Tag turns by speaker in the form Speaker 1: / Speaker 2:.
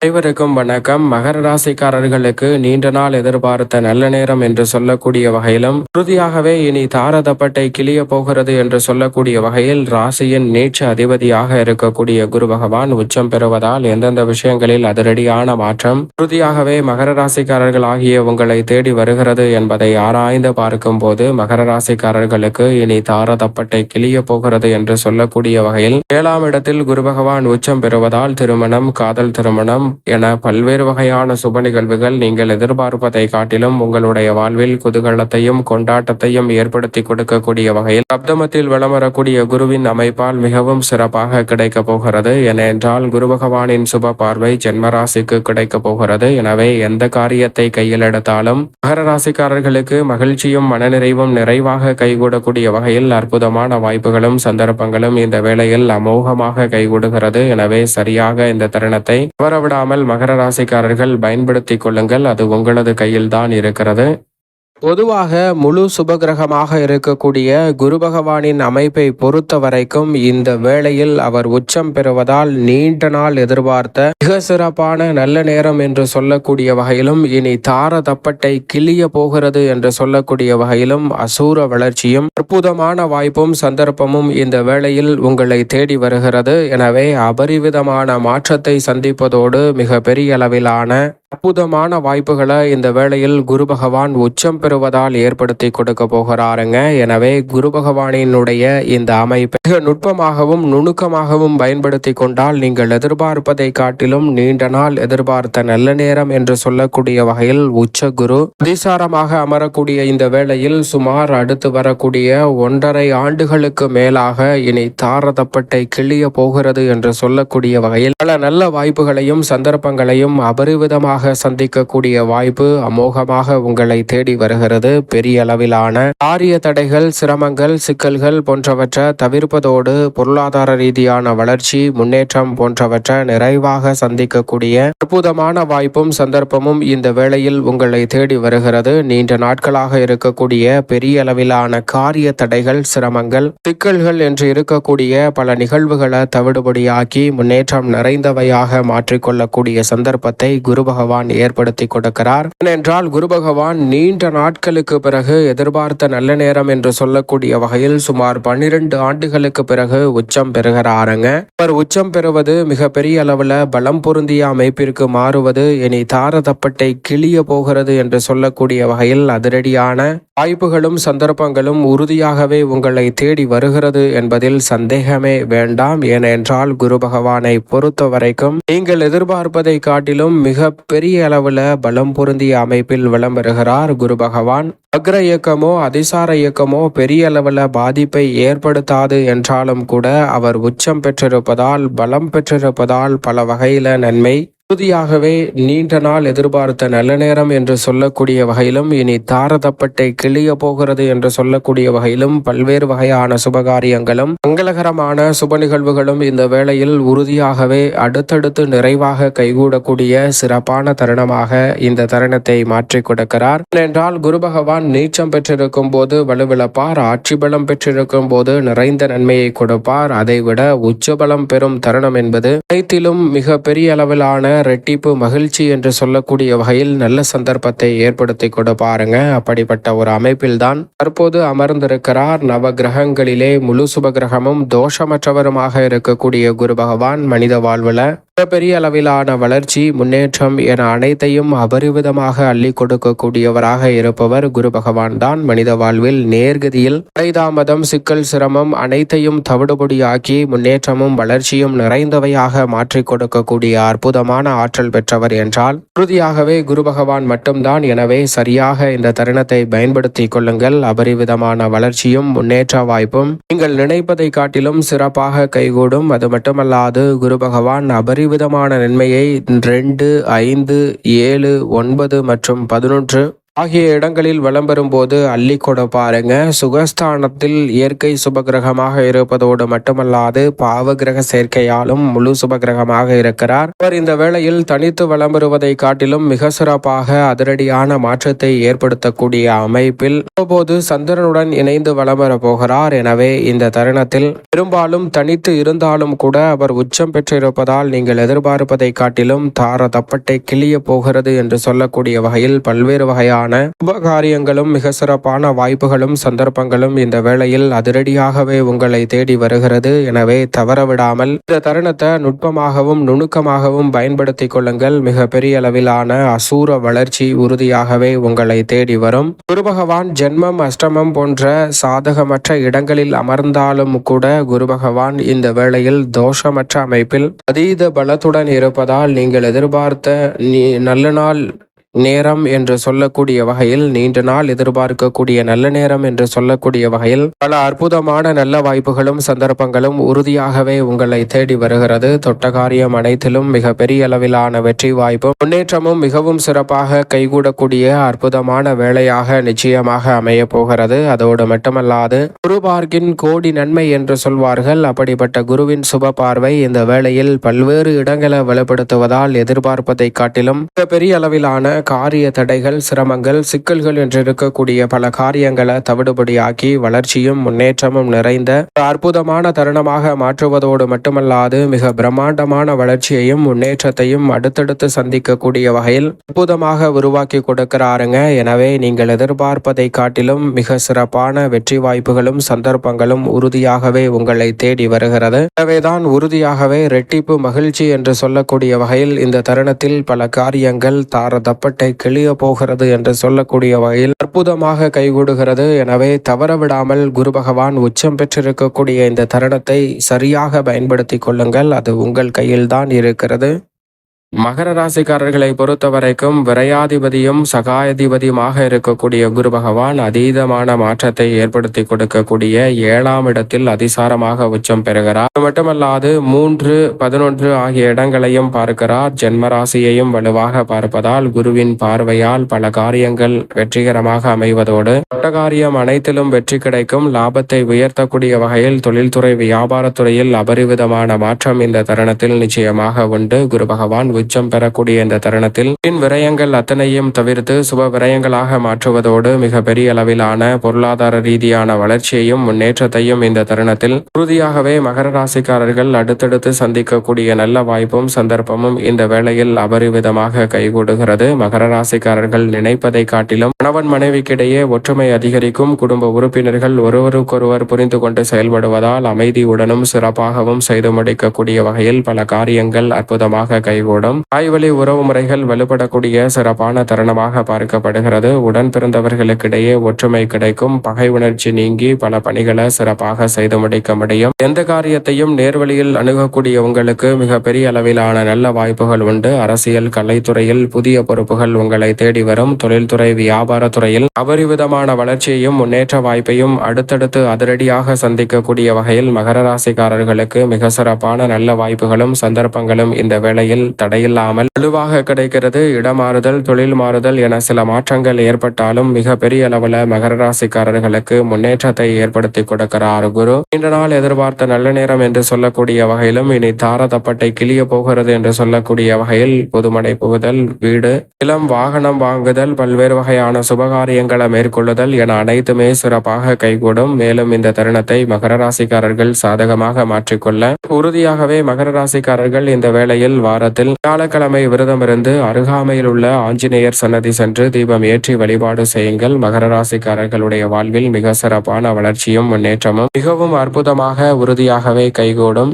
Speaker 1: அனைவருக்கும் வணக்கம். மகர ராசிக்காரர்களுக்கு நீண்ட நாள் எதிர்பார்த்த நல்ல நேரம் என்று சொல்லக்கூடிய வகையிலும், உறுதியாகவே இனி தாரதப்பட்டை கிளிய போகிறது என்று சொல்லக்கூடிய வகையில் ராசியின் நீட்ச அதிபதியாக இருக்கக்கூடிய குரு பகவான் உச்சம் பெறுவதால் எந்தெந்த விஷயங்களில் அதிரடியான மாற்றம் உறுதியாகவே மகர ராசிக்காரர்கள் ஆகிய உங்களை தேடி வருகிறது என்பதை ஆராய்ந்து பார்க்கும் போது, மகர ராசிக்காரர்களுக்கு இனி தாரதப்பட்டை கிளிய போகிறது என்று சொல்லக்கூடிய வகையில் 7ஆம் இடத்தில் குரு பகவான் உச்சம் பெறுவதால் திருமணம், காதல் திருமணம் என பல்வேறு வகையான சுப நிகழ்வுகள் நீங்கள் எதிர்பார்ப்பதை காட்டிலும் உங்களுடைய வாழ்வில் குதூகலத்தையும் கொண்டாட்டத்தையும் ஏற்படுத்தி கொடுக்கக்கூடிய வகையில் சப்தமத்தில் வலம் வரக்கூடிய குருவின் அமைப்பால் மிகவும் சிறப்பாக கிடைக்க போகிறது. ஏனென்றால் குரு பகவானின் சுப பார்வை ஜென்மராசிக்கு கிடைக்க போகிறது. எனவே எந்த காரியத்தை கையில் எடுத்தாலும் மகர ராசிக்காரர்களுக்கு மகிழ்ச்சியும் மனநிறைவும் நிறைவாக கைகூடக்கூடிய வகையில் அற்புதமான வாய்ப்புகளும் சந்தர்ப்பங்களும் இந்த வேளையில் அமோகமாக கைகூடுகிறது. எனவே சரியாக இந்த தருணத்தை தவறவிடாமல் மகர ராசிக்காரர்கள் பயன்படுத்திக் கொள்ளுங்கள். அது உங்களது கையில் தான் இருக்கிறது. பொதுவாக முழு சுபகிரகமாக இருக்கக்கூடிய குரு பகவானின் அமைப்பை பொறுத்த வரைக்கும் இந்த வேளையில் அவர் உச்சம் பெறுவதால் நீண்ட நாள் எதிர்பார்த்த மிக சிறப்பான நல்ல நேரம் என்று சொல்லக்கூடிய வகையிலும், இனி தார தப்பட்டை கிளிய போகிறது என்று சொல்லக்கூடிய வகையிலும் அசூர வளர்ச்சியும் அற்புதமான வாய்ப்பும் சந்தர்ப்பமும் இந்த வேளையில் உங்களை தேடி வருகிறது. எனவே அபரிவிதமான மாற்றத்தை சந்திப்பதோடு மிக பெரிய அளவிலான அற்புதமான வாய்ப்புகளை இந்த வேளையில் குரு பகவான் உச்சம் பெறுவதால் ஏற்படுத்தி கொடுக்க போகிறாருங்க. எனவே குரு பகவானினுடைய இந்த அமைப்பை மிக நுட்பமாகவும் நுணுக்கமாகவும் பயன்படுத்தி கொண்டால் நீங்கள் எதிர்பார்ப்பதை காட்டிலும் நீண்ட நாள் எதிர்பார்த்த நல்ல நேரம் என்று சொல்லக்கூடிய வகையில் உச்ச குரு அதிசாரமாக அமரக்கூடிய இந்த வேளையில் சுமார் அடுத்து வரக்கூடிய 1.5 ஆண்டுகளுக்கு மேலாக இனி தாரதப்பட்டை கிளிய போகிறது என்று சொல்லக்கூடிய வகையில் பல நல்ல வாய்ப்புகளையும் சந்தர்ப்பங்களையும் அபரிவிதமாக சந்திக்கக்கூடிய வாய்ப்பு அமோகமாக உங்களை தேடி வருகிறது. பெரிய அளவிலான காரிய தடைகள், சிரமங்கள், சிக்கல்கள் போன்றவற்றை தவிர்ப்பதோடு பொருளாதார ரீதியான வளர்ச்சி, முன்னேற்றம் போன்றவற்றை நிறைவாக சந்திக்கக்கூடிய அற்புதமான வாய்ப்பும் சந்தர்ப்பமும் இந்த வேளையில் உங்களை தேடி வருகிறது. நீண்ட நாட்களாக இருக்கக்கூடிய பெரிய அளவிலான காரிய தடைகள், சிரமங்கள், சிக்கல்கள் என்று இருக்கக்கூடிய பல நிகழ்வுகளை தவிடுபடியாக்கி முன்னேற்றம் நிறைந்தவையாக மாற்றிக்கொள்ளக்கூடிய சந்தர்ப்பத்தை குரு பகவான் ஏற்படுத்தி கொடுக்கிறார். ஏனென்றால் குரு பகவான் நீண்ட நாட்களுக்கு பிறகு எதிர்பார்த்த நல்ல நேரம் என்று சொல்லக்கூடிய வகையில் சுமார் 12 ஆண்டுகளுக்கு பிறகு உச்சம் பெறுகிறாருங்க. அவர் உச்சம் பெறுவது மிக பெரிய அளவுல பலம் பொருந்திய அமைப்பிற்கு மாறுவது இனி தாரதப்பட்டை கிளிய போகிறது என்று சொல்லக்கூடிய வகையில் அதிரடியான வாய்ப்புகளும் சந்தர்ப்பங்களும் உறுதியாகவே உங்களை தேடி வருகிறது என்பதில் சந்தேகமே வேண்டாம். ஏனென்றால் குரு பகவானை பொறுத்த வரைக்கும் நீங்கள் எதிர்பார்ப்பதை காட்டிலும் மிக பெரிய அளவுல பலம் பொருந்திய அமைப்பில் விளம்பெறுகிறார் குரு பகவான். அக்ர இயக்கமோ அதிசார இயக்கமோ பெரிய அளவுல பாதிப்பை ஏற்படுத்தாது என்றாலும் கூட அவர் உச்சம் பெற்றிருப்பதால், பலம் பெற்றிருப்பதால் பல வகையில நன்மை உறுதியாகவே நீண்ட நாள் எதிர்பார்த்த நல்ல நேரம் என்று சொல்லக்கூடிய வகையிலும், இனி தாரதப்பட்டை கிளிய போகிறது என்று சொல்லக்கூடிய வகையிலும் பல்வேறு வகையான சுபகாரியங்களும் மங்களகரமான சுப நிகழ்வுகளும் இந்த வேளையில் உறுதியாகவே அடுத்தடுத்து நிறைவாக கைகூடக்கூடிய சிறப்பான தருணமாக இந்த தருணத்தை மாற்றிக் கொடுக்கிறார். ஏனென்றால் குரு பகவான் நீச்சம் பெற்றிருக்கும் போது வலுவிழப்பார், ஆட்சி பலம் பெற்றிருக்கும் போது நிறைந்த நன்மையை கொடுப்பார். அதைவிட உச்சபலம் பெறும் தருணம் என்பது அனைத்திலும் மிக பெரிய அளவிலான ரெட்டிப்பு மகிழ்ச்சி என்று சொல்லக்கூடிய வகையில் நல்ல சந்தர்ப்பத்தை ஏற்படுத்தி கொடுப்பாருங்க. அப்படிப்பட்ட ஒரு அமைப்பில் தான் தற்போது அமர்ந்திருக்கிறார். நவ கிரகங்களிலே முழு சுப கிரகமும் தோஷமற்றவருமாக இருக்கக்கூடிய குரு பகவான் மனித வாழ்வுல பெரிய அளவிலான வளர்ச்சி, முன்னேற்றம் என அனைத்தையும் அபரிவிதமாக அள்ளி கொடுக்கக்கூடியவராக இருப்பவர் குரு பகவான் தான். மனித வாழ்வில் நேர்கதியில் தடைதாமதம், சிக்கல், சிரமம் அனைத்தையும் தவிடுபொடியாக்கி முன்னேற்றமும் வளர்ச்சியும் நிறைந்தவையாக மாற்றிக் கொடுக்கக்கூடிய அற்புதமான ஆற்றல் பெற்றவர் என்றால் உறுதியாகவே குரு பகவான் மட்டும்தான். எனவே சரியாக இந்த தருணத்தை பயன்படுத்தி கொள்ளுங்கள். அபரிவிதமான வளர்ச்சியும் முன்னேற்ற வாய்ப்பும் நீங்கள் நினைப்பதை காட்டிலும் சிறப்பாக கைகூடும். அது மட்டுமல்லாது குரு பகவான் அபரிவிதமான நன்மையை 2, 5, 7, 9 மற்றும் 11 ஆகிய இடங்களில் வலம் பெறும்போது அள்ளி கொட பாருங்க. சுகஸ்தானத்தில் இயற்கை சுபகிரகமாக இருப்பதோடு மட்டுமல்லாது பாவகிரக சேர்க்கையாலும் முழு சுபகிரகமாக இருக்கிறார். அவர் இந்த வேளையில் தனித்து வலம் பெறுவதை காட்டிலும் மிக சிறப்பாக அதிரடியான மாற்றத்தை ஏற்படுத்தக்கூடிய அமைப்பில் அவ்வப்போது சந்திரனுடன் இணைந்து வலம் பெற போகிறார். எனவே இந்த தருணத்தில் பெரும்பாலும் தனித்து இருந்தாலும் கூட அவர் உச்சம் பெற்றிருப்பதால் நீங்கள் எதிர்பார்ப்பதை காட்டிலும் தார தப்பட்டை கிளிய போகிறது என்று சொல்லக்கூடிய வகையில் பல்வேறு வகையான உபகாரியங்களும் மிக சிறப்பான வாய்ப்புகளும் சந்தர்ப்பங்களும் இந்த வேளையில் அதிரடியாகவே உங்களை தேடி வருகிறது. எனவே தவறவிடாமல் இந்த தருணத்தை நுட்பமாகவும் நுணுக்கமாகவும் பயன்படுத்திக் கொள்ளுங்கள். மிக பெரிய அளவிலான அசூர வளர்ச்சி உறுதியாகவே உங்களை தேடி வரும். குரு பகவான் ஜென்மம் அஷ்டமம் போன்ற சாதகமற்ற இடங்களில் அமர்ந்தாலும் கூட குரு பகவான் இந்த வேளையில் தோஷமற்ற அமைப்பில் அதீத பலத்துடன் இருப்பதால் நீங்கள் எதிர்பார்த்த நல்ல நாள் நேரம் என்று சொல்லக்கூடிய வகையில் நீண்ட நாள் எதிர்பார்க்கக்கூடிய நல்ல நேரம் என்று சொல்லக்கூடிய வகையில் பல அற்புதமான நல்ல வாய்ப்புகளும் சந்தர்ப்பங்களும் உறுதியாகவே உங்களை தேடி வருகிறது. தொட்ட காரியம் அனைத்திலும் மிக பெரிய அளவிலான வெற்றி வாய்ப்பும் முன்னேற்றமும் மிகவும் சிறப்பாக கைகூடக்கூடிய அற்புதமான வேலையாக நிச்சயமாக அமைய போகிறது. அதோடு மட்டுமல்லாது குரு பார்க்கின் கோடி நன்மை என்று சொல்வார்கள். அப்படிப்பட்ட குருவின் சுப பார்வை இந்த வேளையில் பல்வேறு இடங்களை வலுப்படுத்துவதால் எதிர்பார்ப்பதை காட்டிலும் மிக பெரிய அளவிலான காரிய தடைகள் சிரமங்கள் சிக்கல்கள் என்று இருக்கக்கூடிய பல காரியங்களை தவிடுபடியாக்கி வளர்ச்சியும் முன்னேற்றமும் நிறைந்த அற்புதமான தருணமாக மாற்றுவதோடு மட்டுமல்லாது மிக பிரம்மாண்டமான வளர்ச்சியையும் முன்னேற்றத்தையும் அடுத்தடுத்து சந்திக்கக்கூடிய வகையில் அற்புதமாக உருவாக்கி கொடுக்கிறாருங்க. எனவே நீங்கள் எதிர்பார்ப்பதை காட்டிலும் மிக சிறப்பான வெற்றி வாய்ப்புகளும் சந்தர்ப்பங்களும் உறுதியாகவே உங்களை தேடி வருகிறது. எனவேதான் உறுதியாகவே ரெட்டிப்பு மகிழ்ச்சி என்று சொல்லக்கூடிய வகையில் இந்த தருணத்தில் பல காரியங்கள் தாரதப்பட்ட கிளிய போகிறது என்று சொல்லக்கூடிய வகையில் அற்புதமாக கைகூடுகிறது. எனவே தவறவிடாமல் குரு பகவான் உச்சம் பெற்றிருக்கக்கூடிய இந்த தருணத்தை சரியாக பயன்படுத்திக் கொள்ளுங்கள். அது உங்கள் கையில் தான் இருக்கிறது. மகர ராசிக்காரர்களை பொறுத்த வரைக்கும் விரையாதிபதியும் சகாயாதிபதியுமாக இருக்கக்கூடிய குரு பகவான் அதீதமான மாற்றத்தை ஏற்படுத்தி கொடுக்கக்கூடிய 7ஆம் இடத்தில் அதிசாரமாக உச்சம் பெறுகிறார். அது மட்டுமல்லாது 3, 11 ஆகிய இடங்களையும் பார்க்கிறார். ஜென்மராசியையும் வலுவாக பார்ப்பதால் குருவின் பார்வையால் பல காரியங்கள் வெற்றிகரமாக அமைவதோடு காரியம் அனைத்திலும் வெற்றி கிடைக்கும். லாபத்தை உயர்த்தக்கூடிய வகையில் தொழில்துறை வியாபாரத்துறையில் அபரிவிதமான மாற்றம் இந்த தருணத்தில் நிச்சயமாக உண்டு. குரு பகவான் உச்சம் பெறக்கூடிய இந்த தருணத்தில் விரயங்கள் அத்தனையும் தவிர்த்து சுப விரயங்களாக மாற்றுவதோடு மிக பெரிய அளவிலான பொருளாதார ரீதியான வளர்ச்சியையும் முன்னேற்றத்தையும் இந்த தருணத்தில் உறுதியாகவே மகர ராசிக்காரர்கள் அடுத்தடுத்து சந்திக்கக்கூடிய நல்ல வாய்ப்பும் சந்தர்ப்பமும் இந்த வேளையில் அபரிவிதமாக கைகூடுகிறது. மகர ராசிக்காரர்கள் நினைப்பதை காட்டிலும் கணவன் மனைவிக்கிடையே ஒற்றுமை அதிகரிக்கும். குடும்ப உறுப்பினர்கள் ஒருவருக்கொருவர் புரிந்து கொண்டு செயல்படுவதால் அமைதியுடனும் சிறப்பாகவும் செய்து முடிக்கக்கூடிய வகையில் பல காரியங்கள் அற்புதமாக கைகூடும். தாய்வழி உறவு முறைகள் வலுப்படக்கூடிய சிறப்பான தருணமாக பார்க்கப்படுகிறது. உடன் பிறந்தவர்களுக்கிடையே ஒற்றுமை கிடைக்கும். பகை உணர்ச்சி நீங்கி பல பணிகளை சிறப்பாக செய்து முடிக்க முடியும். எந்த காரியத்தையும் நேர்வழியில் அணுகக்கூடிய உங்களுக்கு மிக பெரிய அளவிலான நல்ல வாய்ப்புகள் உண்டு. அரசியல் கலைத்துறையில் புதிய பொறுப்புகள் உங்களை தேடி வரும். தொழில்துறை வியாபாரத்துறையில் அபரிவிதமான வளர்ச்சியையும் முன்னேற்ற வாய்ப்பையும் அடுத்தடுத்து அதிரடியாக சந்திக்கக்கூடிய வகையில் மகர ராசிக்காரர்களுக்கு மிக சிறப்பான நல்ல வாய்ப்புகளும் சந்தர்ப்பங்களும் இந்த வேளையில் தடையில்லாமல் வலுவாக கிடைக்கிறது. இடமாறுதல் தொழில் மாறுதல் என சில மாற்றங்கள் ஏற்பட்டாலும் மிக பெரிய அளவில் மகர ராசிக்காரர்களுக்கு முன்னேற்றத்தை ஏற்படுத்தி கொடுக்கிறார் குரு. நீண்ட நாள் எதிர்பார்த்த நல்ல நேரம் என்று சொல்லக்கூடிய வகையிலும் இனி தாரதப்பட்டை கிளிய போகிறது என்று சொல்லக்கூடிய வகையில் புதுமனை புகுதல் வீடு இளம் வாகனம் வாங்குதல் பல்வேறு வகையான சுபகாரியங்களை மேற்கொள்ளுதல் என அனைத்துமே சிறப்பாக கைகூடும். மேலும் இந்த தருணத்தை மகர ராசிக்காரர்கள் சாதகமாக மாற்றிக்கொள்ள உறுதியாகவே மகர ராசிக்காரர்கள் இந்த வேளையில் வாரத்தில் வியாழக்கிழமை விரதம் இருந்து அருகாமையில் உள்ள ஆஞ்சநேயர் சன்னதி சென்று தீபம் ஏற்றி வழிபாடு செய்யுங்கள். மகர ராசிக்காரர்களுடைய வாழ்வில் மிக சிறப்பான வளர்ச்சியும் முன்னேற்றமும் மிகவும் அற்புதமாக உறுதியாகவே கைகூடும்.